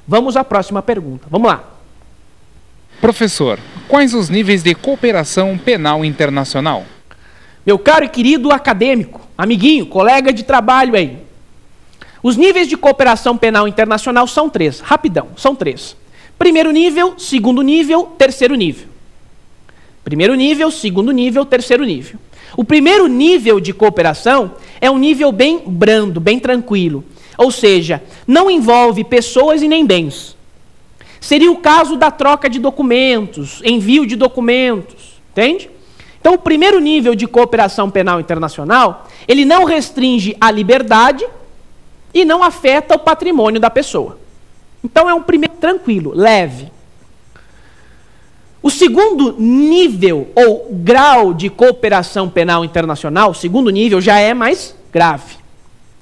Vamos à próxima pergunta. Vamos lá. Professor, quais os níveis de cooperação penal internacional? Meu caro e querido acadêmico, amiguinho, colega de trabalho aí. Os níveis de cooperação penal internacional são 3. Rapidão, são 3. Primeiro nível, segundo nível, terceiro nível. Primeiro nível, segundo nível, terceiro nível. O primeiro nível de cooperação é um nível bem brando, bem tranquilo. Ou seja, não envolve pessoas e nem bens. Seria o caso da troca de documentos, envio de documentos, entende? Então, o primeiro nível de cooperação penal internacional, ele não restringe a liberdade e não afeta o patrimônio da pessoa. Então, é um primeiro tranquilo, leve. O segundo nível ou grau de cooperação penal internacional, o segundo nível já é mais grave,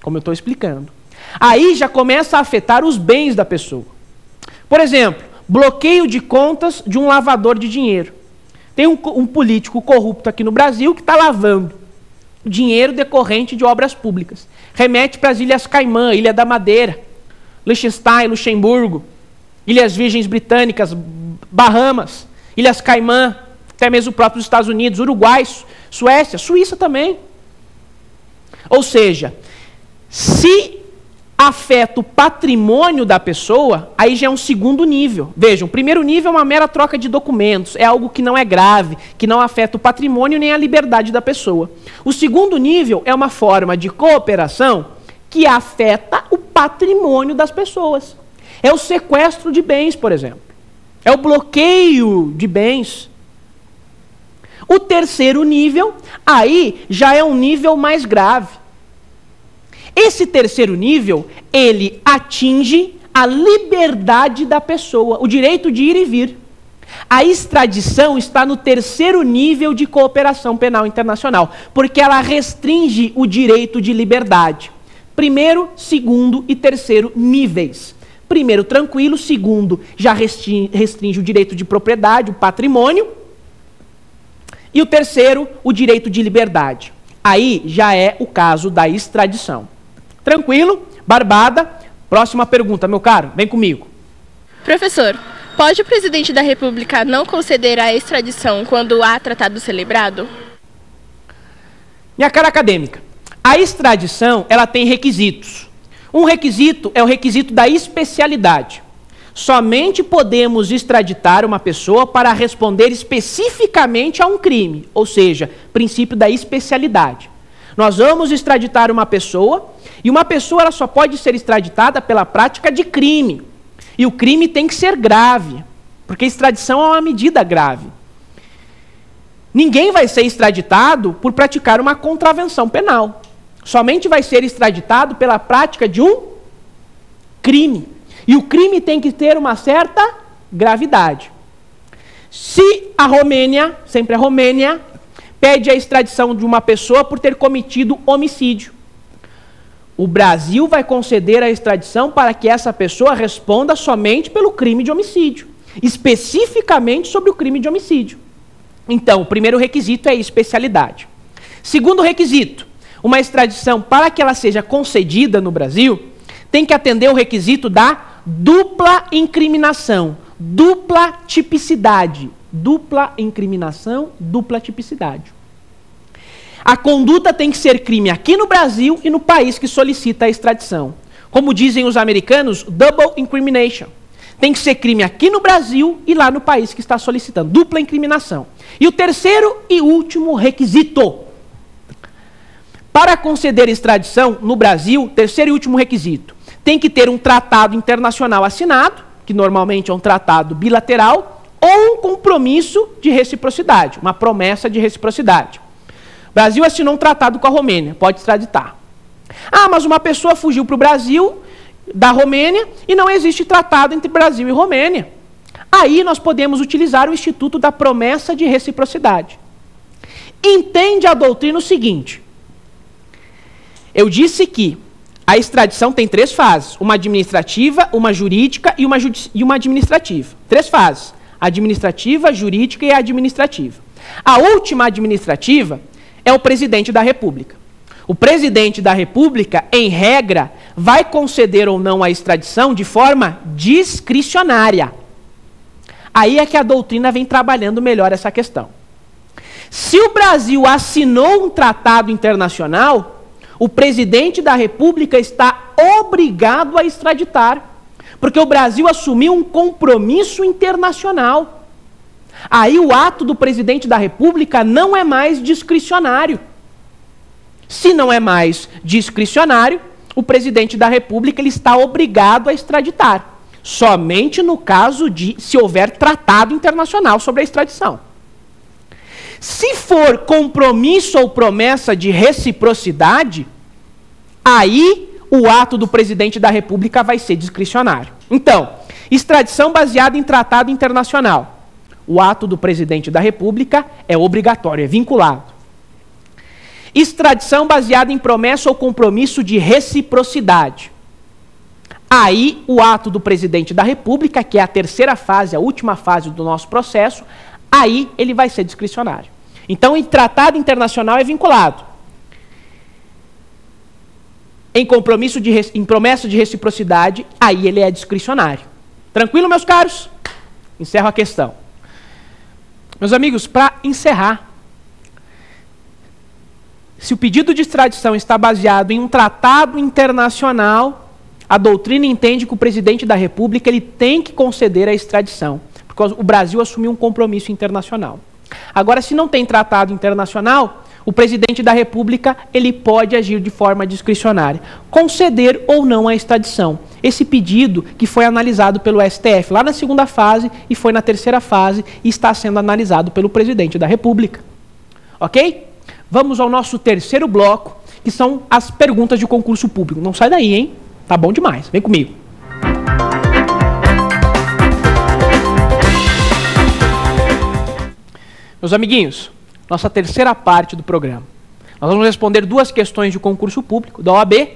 como eu estou explicando. Aí já começa a afetar os bens da pessoa. Por exemplo, bloqueio de contas de um lavador de dinheiro. Tem um político corrupto aqui no Brasil que está lavando dinheiro decorrente de obras públicas. Remete para as Ilhas Caimã, Ilha da Madeira, Liechtenstein, Luxemburgo, Ilhas Virgens Britânicas, Bahamas, Ilhas Caimã, até mesmo próprios Estados Unidos, Uruguai, Suécia, Suíça também. Ou seja, se afeta o patrimônio da pessoa, aí já é um segundo nível. Vejam, o primeiro nível é uma mera troca de documentos, é algo que não é grave, que não afeta o patrimônio nem a liberdade da pessoa. O segundo nível é uma forma de cooperação que afeta o patrimônio das pessoas. É o sequestro de bens, por exemplo. É o bloqueio de bens. O terceiro nível, aí já é um nível mais grave. Esse terceiro nível, ele atinge a liberdade da pessoa, o direito de ir e vir. A extradição está no terceiro nível de cooperação penal internacional, porque ela restringe o direito de liberdade. Primeiro, segundo e terceiro níveis. Primeiro, tranquilo. Segundo, já restringe o direito de propriedade, o patrimônio. E o terceiro, o direito de liberdade. Aí já é o caso da extradição. Tranquilo? Barbada. Próxima pergunta, meu caro. Vem comigo. Professor, pode o presidente da República não conceder a extradição quando há tratado celebrado? Minha cara acadêmica, a extradição, ela tem requisitos. Um requisito é o requisito da especialidade. Somente podemos extraditar uma pessoa para responder especificamente a um crime, ou seja, princípio da especialidade. Nós vamos extraditar uma pessoa, e uma pessoa ela só pode ser extraditada pela prática de crime. E o crime tem que ser grave, porque extradição é uma medida grave. Ninguém vai ser extraditado por praticar uma contravenção penal. Somente vai ser extraditado pela prática de um crime. E o crime tem que ter uma certa gravidade. Se a Romênia, sempre a Romênia, pede a extradição de uma pessoa por ter cometido homicídio, o Brasil vai conceder a extradição para que essa pessoa responda somente pelo crime de homicídio, especificamente sobre o crime de homicídio. Então, o primeiro requisito é a especialidade. Segundo requisito, uma extradição, para que ela seja concedida no Brasil, tem que atender o requisito da dupla incriminação, dupla tipicidade. Dupla incriminação, dupla tipicidade. A conduta tem que ser crime aqui no Brasil e no país que solicita a extradição. Como dizem os americanos, double incrimination. Tem que ser crime aqui no Brasil e lá no país que está solicitando. Dupla incriminação. E o terceiro e último requisito. Para conceder extradição no Brasil, terceiro e último requisito, tem que ter um tratado internacional assinado, que normalmente é um tratado bilateral, ou um compromisso de reciprocidade, uma promessa de reciprocidade. O Brasil assinou um tratado com a Romênia, pode extraditar. Ah, mas uma pessoa fugiu para o Brasil, da Romênia, e não existe tratado entre Brasil e Romênia. Aí nós podemos utilizar o instituto da promessa de reciprocidade. Entende a doutrina o seguinte: eu disse que a extradição tem 3 fases, uma administrativa, uma jurídica e uma administrativa. 3 fases, administrativa, jurídica e administrativa. A última administrativa é o presidente da República. O presidente da República, em regra, vai conceder ou não a extradição de forma discricionária. Aí é que a doutrina vem trabalhando melhor essa questão. Se o Brasil assinou um tratado internacional, o presidente da República está obrigado a extraditar, porque o Brasil assumiu um compromisso internacional. Aí o ato do presidente da República não é mais discricionário. Se não é mais discricionário, o presidente da República ele está obrigado a extraditar. Somente no caso de se houver tratado internacional sobre a extradição. Se for compromisso ou promessa de reciprocidade, aí o ato do presidente da República vai ser discricionário. Então, extradição baseada em tratado internacional. O ato do presidente da República é obrigatório, é vinculado. Extradição baseada em promessa ou compromisso de reciprocidade. Aí, o ato do presidente da República, que é a terceira fase, a última fase do nosso processo, aí ele vai ser discricionário. Então, em tratado internacional é vinculado. Em compromisso em promessa de reciprocidade, aí ele é discricionário. Tranquilo, meus caros? Encerro a questão. Meus amigos, para encerrar, se o pedido de extradição está baseado em um tratado internacional, a doutrina entende que o presidente da República ele tem que conceder a extradição, porque o Brasil assumiu um compromisso internacional. Agora, se não tem tratado internacional, o presidente da República ele pode agir de forma discricionária, conceder ou não a extradição. Esse pedido que foi analisado pelo STF lá na segunda fase e foi na terceira fase e está sendo analisado pelo presidente da República. Ok? Vamos ao nosso terceiro bloco, que são as perguntas de concurso público. Não sai daí, hein? Tá bom demais. Vem comigo. Meus amiguinhos, nossa terceira parte do programa. Nós vamos responder 2 questões de concurso público da OAB,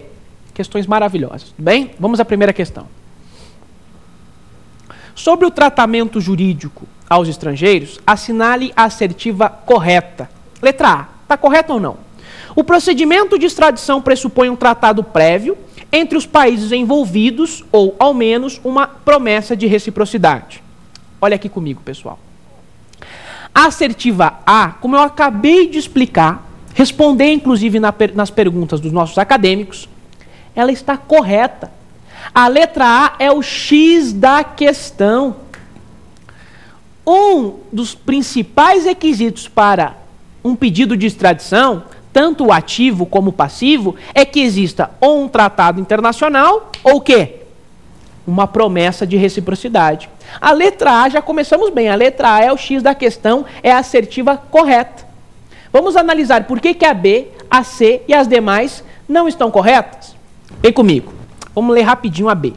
questões maravilhosas, tudo bem? Vamos à primeira questão. Sobre o tratamento jurídico aos estrangeiros, assinale a assertiva correta. Letra A, está correto ou não? O procedimento de extradição pressupõe um tratado prévio entre os países envolvidos ou, ao menos, uma promessa de reciprocidade. Olha aqui comigo, pessoal. A assertiva A, como eu acabei de explicar, responder inclusive nas perguntas dos nossos acadêmicos, ela está correta. A letra A é o X da questão. Um dos principais requisitos para um pedido de extradição, tanto o ativo como o passivo, é que exista ou um tratado internacional ou o quê? Uma promessa de reciprocidade. A letra A, já começamos bem, a letra A é o X da questão, é a assertiva correta. Vamos analisar por que a B, a C e as demais não estão corretas? Vem comigo, vamos ler rapidinho a B.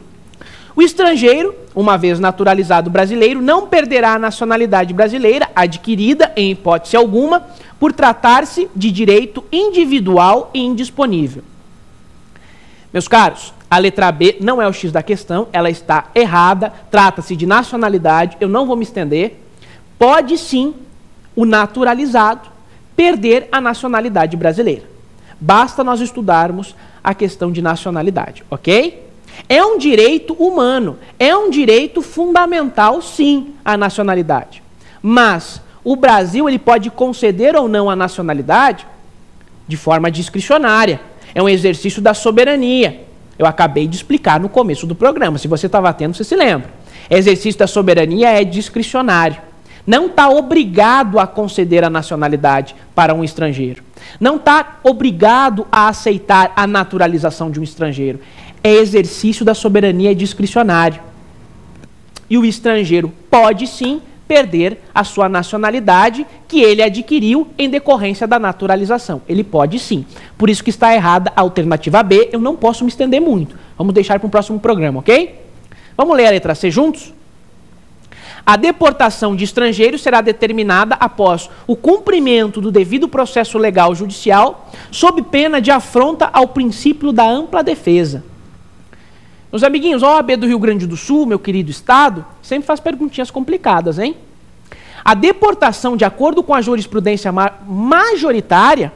O estrangeiro, uma vez naturalizado brasileiro, não perderá a nacionalidade brasileira adquirida, em hipótese alguma, por tratar-se de direito individual e indisponível. Meus caros, a letra B não é o X da questão, ela está errada, trata-se de nacionalidade, eu não vou me estender. Pode sim o naturalizado perder a nacionalidade brasileira. Basta nós estudarmos a questão de nacionalidade, ok? É um direito humano, é um direito fundamental, sim, a nacionalidade. Mas o Brasil ele pode conceder ou não a nacionalidade de forma discricionária. É um exercício da soberania. Eu acabei de explicar no começo do programa. Se você estava atento, você se lembra. Exercício da soberania é discricionário. Não está obrigado a conceder a nacionalidade para um estrangeiro. Não está obrigado a aceitar a naturalização de um estrangeiro. É exercício da soberania discricionário. E o estrangeiro pode sim perder a sua nacionalidade que ele adquiriu em decorrência da naturalização. Ele pode sim. Por isso que está errada a alternativa B. Eu não posso me estender muito. Vamos deixar para um próximo programa, ok? Vamos ler a letra C juntos? A deportação de estrangeiros será determinada após o cumprimento do devido processo legal judicial, sob pena de afronta ao princípio da ampla defesa. Meus amiguinhos, a OAB do Rio Grande do Sul, meu querido estado, sempre faz perguntinhas complicadas, hein? A deportação, de acordo com a jurisprudência majoritária,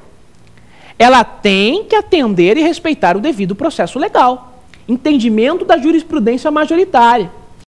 ela tem que atender e respeitar o devido processo legal. entendimento da jurisprudência majoritária.